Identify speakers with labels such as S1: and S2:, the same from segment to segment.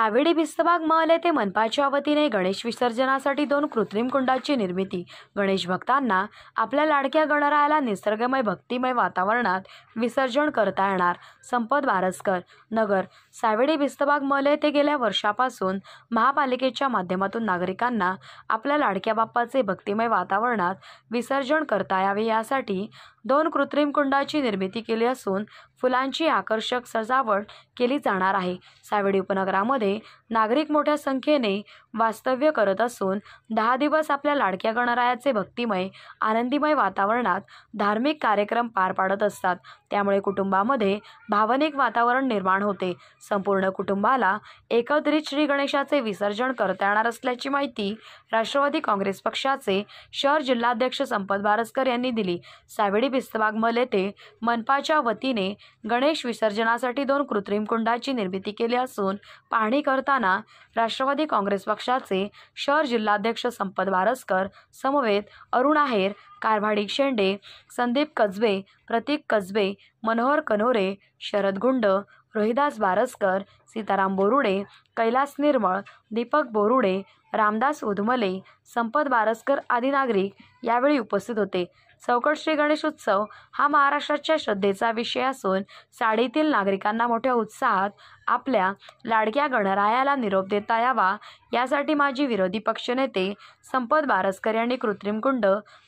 S1: सावेडी भिस्तबाग महल येथे मनपाच्या वतीने गणेश विसर्जनासाठी 2 कृत्रिम कुंडाची निर्मिती। गणेश भक्तांना आपल्या लाडक्या गणरायाला निसर्गमय भक्तिमय वातावरणात विसर्जन करता येणार। संपत बारसकर, नगर। सावेडी भिस्तबाग महल येथे गेल्या वर्षापासून महापालिकेच्या माध्यमातून नागरिकांना आपल्या लाडक्या बाप्पाचे भक्तिमय वातावरणात विसर्जन करता यावे यासाठी 2 कृत्रिम कुंडाची निर्मिती केली असून फुलांची आकर्षक सजावट केली जाणार आहे। सावेडी उपनगरामध्ये नागरिक मोठ्या संख्येने वास्तव्य करत असून 10 दिवस आपल्या लाडक्या गणरायाचे भक्तिमय आनंदीमय वातावरणात धार्मिक कार्यक्रम पार पाडत असतात। त्यामुळे कुटुंबामध्ये भावनिक वातावरण निर्माण होते। संपूर्ण कुटुंबाला एकत्रित श्री गणेशाचे विसर्जन करता येणार असल्याची माहिती राष्ट्रवादी काँग्रेस पक्षाचे शहर जिल्हाध्यक्ष संपत बारसकर यांनी दिली। सावेडी भिस्तबाग महल येथे मनपाच्या वतीने गणेश विसर्जनासाठी 2 कृत्रिम कुंडाची निर्मिती केली असून पाहणी करताना राष्ट्रवादी काँग्रेस पक्षाचे शहर जिल्हाध्यक्ष संपत बारसकर समवेत अरुण आहेर, कारभाडी शेंडे, संदीप कजबे, प्रतीक कजबे, मनोहर कनोरे, शरद गुंड, रोहिदास बारसकर, सीताराम बोरुडे, कैलास निर्मळ, दीपक बोरुडे, रामदास उधमले, संपत बारसकर आदी नागरिक यावेळी उपस्थित होते। चौकट श्री गणेश उत्सव हा महाराष्ट्राच्या श्रद्धेचा विषय असून साडीतील नागरिकांना मोठ्या उत्साहात आपल्या लाडक्या गणरायाला निरोप देता यावा यासाठी माजी विरोधी पक्षनेते संपत बारसकर यांनी कृत्रिम कुंड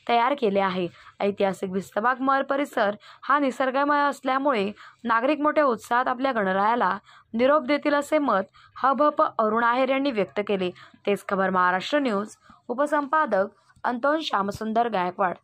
S1: तयार केले आहे। ऐतिहासिक भिस्तबाग महल परिसर हा निसर्गमय असल्यामुळे नागरिक मोठ्या उत्साहात आपल्या गणरायाला निरोप देतील असे मत हभप अरुण आहेर यांनी व्यक्त केले। तेच खबर महाराष्ट्र न्यूज, उपसंपादक अंतोन श्यामसुंदर गायकवाड।